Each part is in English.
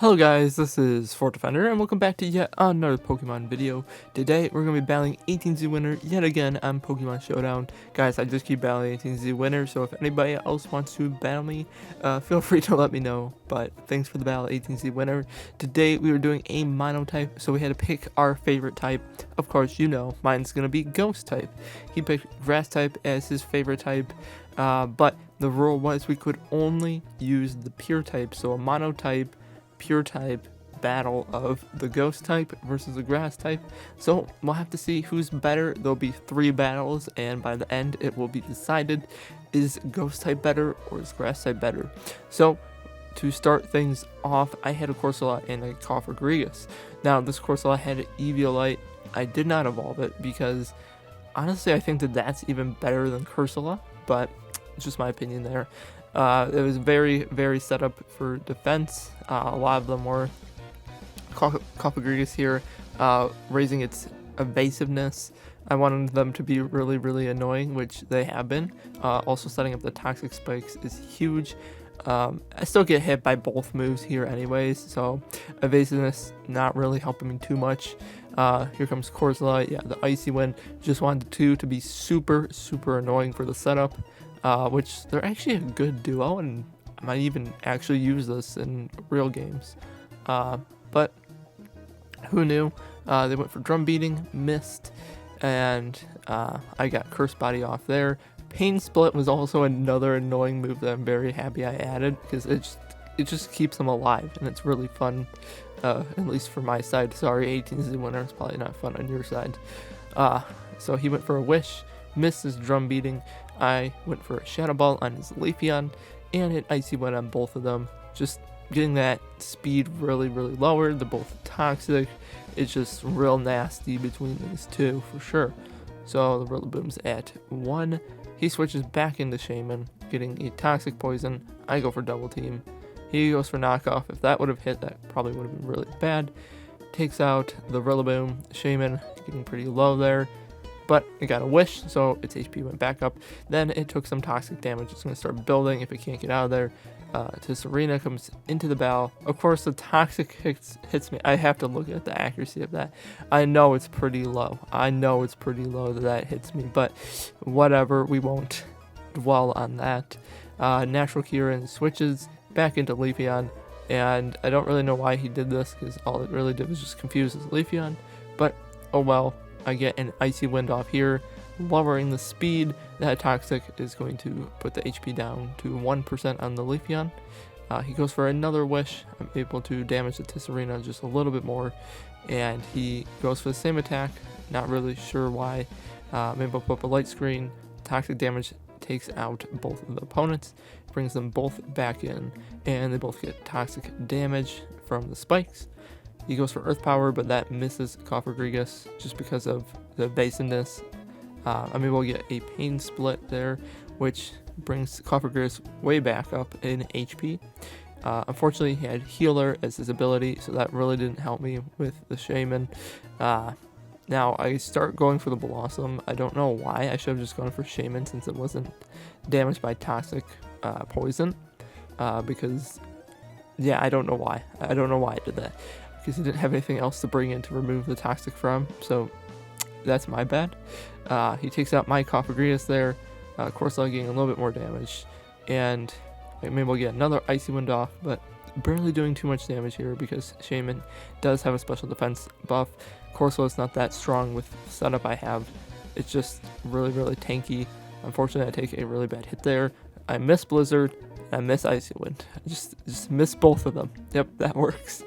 Hello guys, this is FortDefender and welcome back to yet another Pokemon video. Today we're going to be battling 18Z winner yet again on Pokemon Showdown. Guys, I just keep battling 18Z winner, so if anybody else wants to battle me, feel free to let me know. But thanks for the battle 18Z winner. Today we were doing a Monotype, so we had to pick our favorite type. Of course, you know, mine's going to be Ghost type. He picked Grass type as his favorite type, but the rule was we could only use the pure type, so a Monotype pure type battle of the Ghost type versus the Grass type. So we'll have to see who's better. There'll be 3 battles, and by the end it will be decided, is Ghost type better or is Grass type better. So to start things off, I had a Corsola and a Cofagrigus. Now this Corsola had an Eviolite. I did not evolve it because honestly I think that that's even better than Corsola, but it's just my opinion there. It was very set up for defense. A lot of them were. Cofagrigus here, raising its evasiveness. I wanted them to be really annoying, which they have been. Also setting up the toxic spikes is huge. I still get hit by both moves here anyways, so evasiveness not really helping me too much. Here comes Corsola. Yeah, the Icy Wind. Just wanted the 2 to be super annoying for the setup. Which they're actually a good duo, and I might even actually use this in real games. But who knew? They went for Drum Beating, missed, and I got Curse Body off there. Pain Split was also another annoying move that I'm very happy I added, because it just keeps them alive, and it's really fun, at least for my side. Sorry, 18Z winner, it's probably not fun on your side. So he went for a Wish, missed his Drum Beating. I went for a Shadow Ball on his Leafeon and an Icy Wind on both of them. Just getting that speed really lowered. They're both toxic. It's just real nasty between these two for sure. So the Rillaboom's at 1. He switches back into Shaman, getting a Toxic Poison. I go for Double Team. He goes for Knockoff. If that would have hit, that probably would have been really bad. Takes out the Rillaboom. Shaman getting pretty low there. But it got a Wish, so its HP went back up. Then it took some toxic damage. It's going to start building if it can't get out of there. Serena comes into the battle. Of course, the toxic hits me. I have to look at the accuracy of that. I know it's pretty low. That hits me, but whatever. We won't dwell on that. Natural Kieran switches back into Leafeon, and I don't really know why he did this, because all it really did was just confuse his Leafeon. But oh well. I get an Icy Wind off here, lowering the speed. That Toxic is going to put the HP down to 1% on the Leafeon. He goes for another Wish. I'm able to damage the Tisserina just a little bit more. And he goes for the same attack. Not really sure why. I'm able to put up a light screen. Toxic damage takes out both of the opponents. Brings them both back in. And they both get toxic damage from the spikes. He goes for Earth Power, but that misses Cofagrigus just because of the evasiveness. I'm able to get a Pain Split there, which brings Cofagrigus way back up in HP. Unfortunately, he had Healer as his ability, so that really didn't help me with the Shaman. Now, I start going for the Blossom. I don't know why. I should have just gone for Shaman since it wasn't damaged by Toxic Poison. Because, yeah, I don't know why. I don't know why I did that. Because he didn't have anything else to bring in to remove the toxic from, so that's my bad. He takes out my Cofagrigus there, Corsola getting a little bit more damage, and maybe we'll get another Icy Wind off, but barely doing too much damage here because Shaman does have a special defense buff. Corsola is not that strong with the setup I have. It's just really tanky. Unfortunately, I take a really bad hit there. I miss Blizzard. I miss Icy Wind. I just miss both of them. Yep, that works.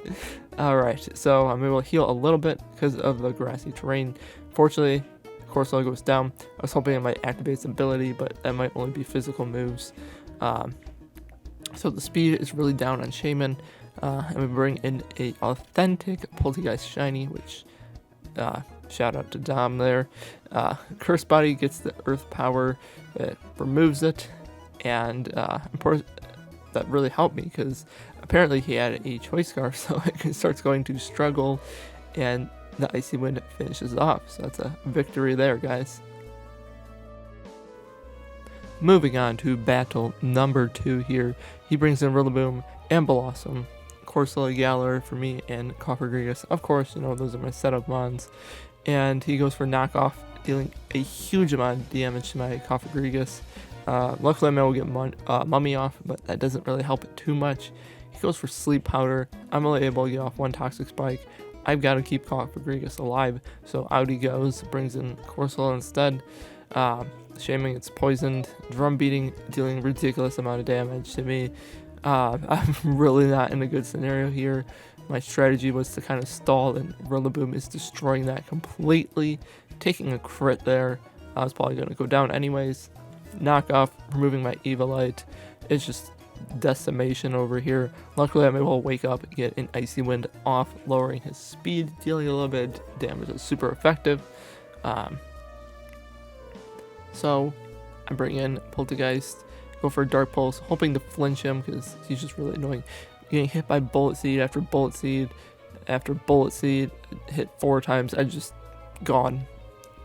Alright, so I'm able to heal a little bit because of the grassy terrain. Fortunately, Corsola goes down. I was hoping it might activate its ability, but that might only be physical moves. So the speed is really down on Shaman. And we bring in a authentic Poltergeist Shiny, which shout out to Dom there. Curse Body gets the Earth Power, it removes it. And of course, that really helped me because apparently he had a Choice Scarf, so it starts going to struggle, and the Icy Wind finishes off. So that's a victory there, guys. Moving on to battle number 2 here. He brings in Rillaboom and Blossom. Corsola, Galar for me, and Cofagrigus. Of course, you know, those are my setup mons. And he goes for knockoff, dealing a huge amount of damage to my Cofagrigus. Luckily, I'm able to get Mummy off, but that doesn't really help it too much. He goes for Sleep Powder. I'm only able to get off one Toxic Spike. I've got to keep Cofagrigus alive, so out he goes, brings in Corsola instead. Shaming, it's poisoned. Drum Beating, dealing ridiculous amount of damage to me. I'm really not in a good scenario here. My strategy was to kind of stall, and Rillaboom is destroying that completely, taking a crit there. I was probably going to go down anyways. Knockoff, removing my Evilite. It's just decimation over here. Luckily, I'm able to wake up, get an Icy Wind off, lowering his speed, dealing a little bit of damage. It's super effective. So I bring in Poltergeist, go for a Dark Pulse, hoping to flinch him because he's just really annoying. Getting hit by Bullet Seed after Bullet Seed after Bullet Seed, hit 4 times. I just gone.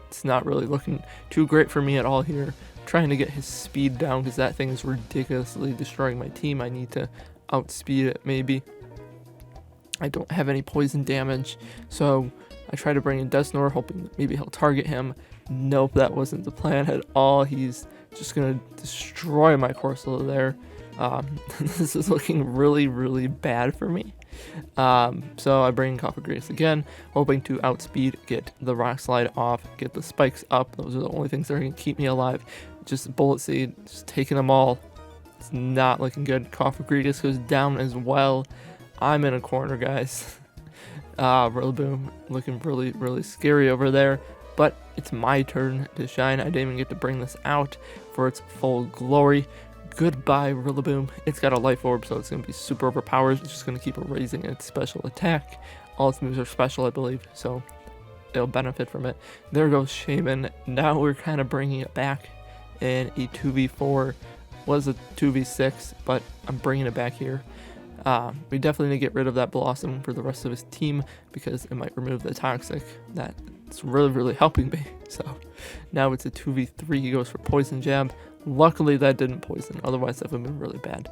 It's not really looking too great for me at all here. Trying to get his speed down because that thing is ridiculously destroying my team. I need to outspeed it maybe. I don't have any poison damage, so I try to bring in Dusknoir, hoping that maybe he'll target him. Nope, that wasn't the plan at all. He's just gonna destroy my Corsola there. This is looking really, really bad for me. So I bring in Cofagrigus again, hoping to outspeed, get the Rock Slide off, get the spikes up. Those are the only things that are going to keep me alive. Just Bullet Seed, just taking them all. It's not looking good. Cofagrigus goes down as well. I'm in a corner, guys. Rillaboom looking really, really scary over there. But it's my turn to shine. I didn't even get to bring this out for its full glory. Goodbye, Rillaboom. It's got a Life Orb, so it's going to be super overpowered. It's just going to keep raising its special attack. All its moves are special, I believe, so it'll benefit from it. There goes Shaman. Now we're kind of bringing it back in a 2v4. Was a 2v6, but I'm bringing it back here. We definitely need to get rid of that Blossom for the rest of his team because it might remove the Toxic. That's really, really helping me. So now it's a 2v3. He goes for Poison Jab. Luckily that didn't poison, otherwise that would have been really bad.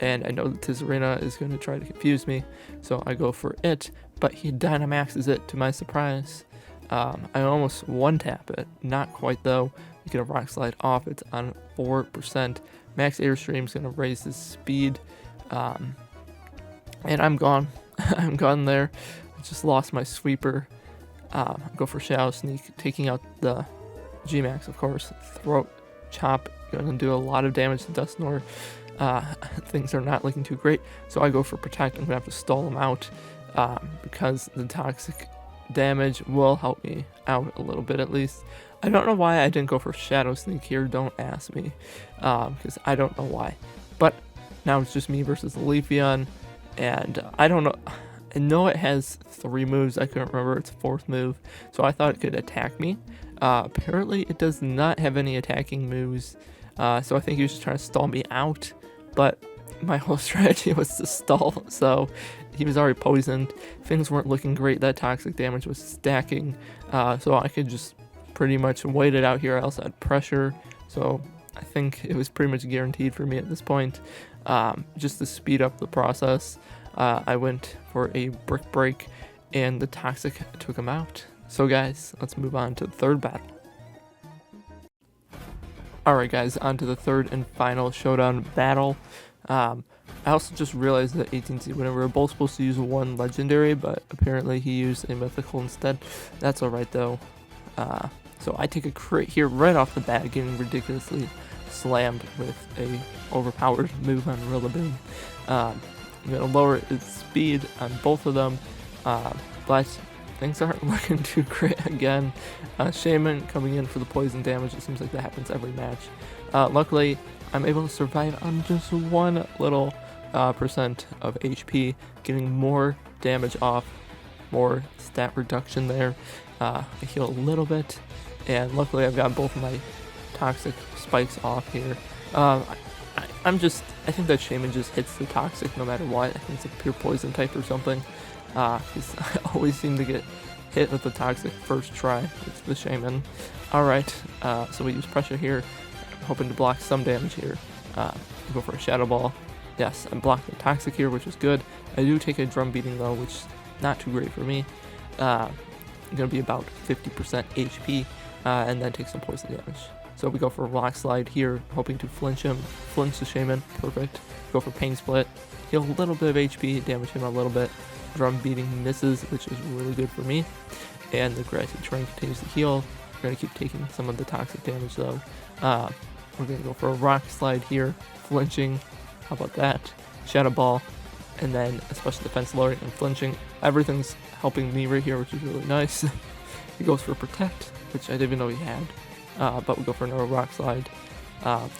And I know that Tizarena is going to try to confuse me, so I go for it, but he Dynamaxes it to my surprise. I almost one-tap it, not quite though. We get a Rock Slide off, it's on 4%. Max Airstream is going to raise his speed, and I'm gone. I'm gone there. I just lost my sweeper. Go for Shadow Sneak, taking out the G-Max, of course. Throat Chop, going to do a lot of damage to Dusknoir. Things are not looking too great, so I go for Protect. I'm going to have to stall him out because the Toxic damage will help me out a little bit at least. I don't know why I didn't go for Shadow Sneak here, don't ask me, because I don't know why. But now it's just me versus the Leafeon, and I don't know. I know it has 3 moves. I couldn't remember its 4th move, so I thought it could attack me. Apparently it does not have any attacking moves, so I think he was just trying to stall me out, but my whole strategy was to stall, so he was already poisoned. Things weren't looking great. That Toxic damage was stacking, so I could just pretty much wait it out here. I also had pressure, so I think it was pretty much guaranteed for me at this point. Just to speed up the process, I went for a Brick Break, and the Toxic took him out. So guys, let's move on to the 3rd battle. Alright guys, on to the 3rd and final Showdown battle. I also just realized that 18C, when we were both supposed to use 1 legendary, but apparently he used a mythical instead. That's alright though. So I take a crit here right off the bat, getting ridiculously slammed with a overpowered move on Rillaboom. I'm going to lower its speed on both of them, but things aren't looking too great again. Shaman coming in for the poison damage. It seems like that happens every match. Luckily, I'm able to survive on just 1 little percent of HP, getting more damage off, more stat reduction there. I heal a little bit, and luckily I've got both of my Toxic spikes off here. I think that Shaman just hits the Toxic no matter what. I think it's a pure poison type or something. Because I always seem to get hit with the Toxic first try. It's the Shaman. Alright, so we use pressure here, hoping to block some damage here. Go for a Shadow Ball. yes, I'm blocking the Toxic here, which is good. I do take a Drum Beating though, which is not too great for me. Gonna be about 50% HP, and then take some poison damage. So we go for Rock Slide here, hoping to flinch the Shaman. Perfect. Go for Pain Split, heal a little bit of HP, damage him a little bit. Drum Beating misses, which is really good for me. And the Grassy Terrain continues to heal. We're gonna keep taking some of the toxic damage though. We're gonna go for a Rock Slide here, flinching. How about that? Shadow Ball, and then a Special Defense lowering and flinching. Everything's helping me right here, which is really nice. He goes for Protect, which I didn't even know he had. But we go for another Rock Slide.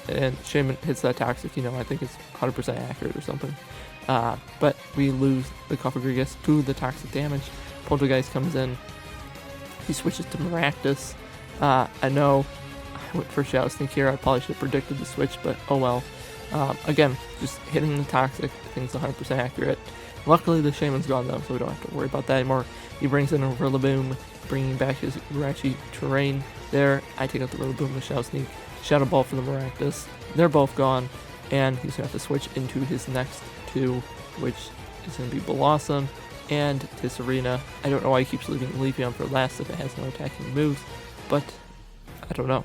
And Shaman hits that Toxic, I think it's 100% accurate or something. But we lose the Cofagrigus to the toxic damage. Poltergeist comes in. He switches to Maractus. I know I went for Shadow Sneak here. I probably should have predicted the switch, but oh well. Again, just hitting the toxic. I think it's 100% accurate. Luckily, the Shaman's gone though, so we don't have to worry about that anymore. He brings in a Rillaboom, bringing back his Grassy Terrain there. I take out the Rillaboom with Shadow Sneak. Shadow Ball for the Maractus. They're both gone, and he's going to have to switch into his next two, which is going to be Blossom and Tisserina. I don't know why he keeps leaving Leafeon for last if it has no attacking moves, but I don't know.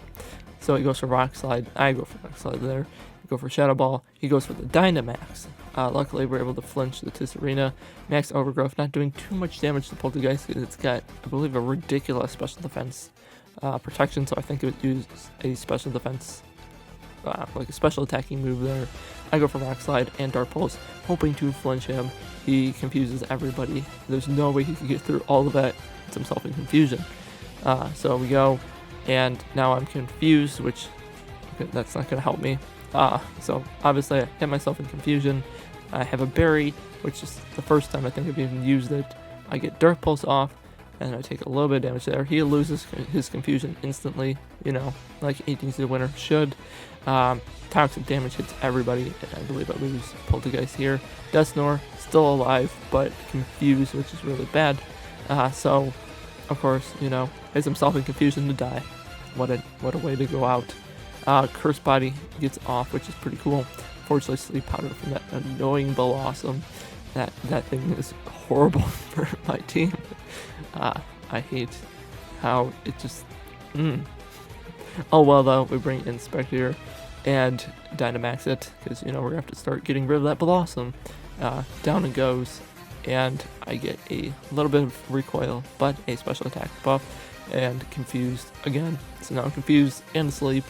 So he goes for Rock Slide. I go for Rock Slide there. I go for Shadow Ball. He goes for the Dynamax. Luckily, we're able to flinch the Tisserina. Max Overgrowth, not doing too much damage to Poltergeist. It's got, I believe, a ridiculous special defense protection, so I think it would use a special defense, like a special attacking move there. I go for Rock Slide and Dark Pulse, hoping to flinch him. He confuses everybody. There's no way he can get through all of that. It's himself in confusion. So we go, and now I'm confused, which that's not going to help me. So obviously I hit myself in confusion. I have a Berry, which is the first time I think I've even used it. I get Dark Pulse off, and I take a little bit of damage there. He loses his confusion instantly, like 18 to the winner should. Toxic damage hits everybody, and I believe I lose Poltergeist here. Dusknoir, still alive, but confused, which is really bad. So, of course, has himself in confusion to die. What a way to go out. Curse Body gets off, which is pretty cool. Fortunately, Sleep Powder from that annoying Blossom. That thing is horrible for my team. I hate how it just... Oh well though, we bring in Spectre and Dynamax it, because we're gonna have to start getting rid of that Blossom. Down it goes, and I get a little bit of recoil, but a special attack buff, and confused again. So now I'm confused and asleep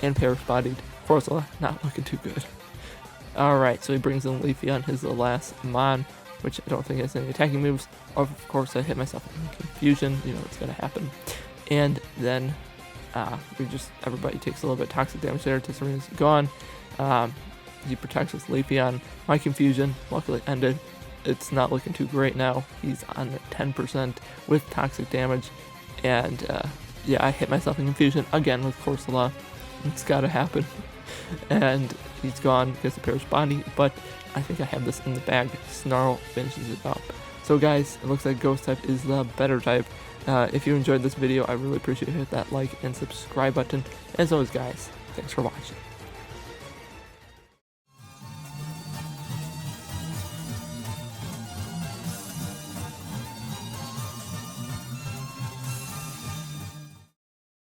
and Perish Bodied. Corsola, not looking too good. Alright, so he brings in Leafeon, his last Mon, which I don't think has any attacking moves. Of course, I hit myself in confusion, it's gonna happen. And then everybody takes a little bit of toxic damage there. Tisserina's gone. He protects his Leafeon. My confusion luckily ended. It's not looking too great now. He's on 10% with toxic damage. And yeah, I hit myself in confusion again with Corsola. It's gotta happen. And he's gone because of Perish Body, but I think I have this in the bag. Snarl finishes it up. So guys, it looks like Ghost type is the better type. If you enjoyed this video, I really appreciate it. Hit that like and subscribe button. As always guys, thanks for watching.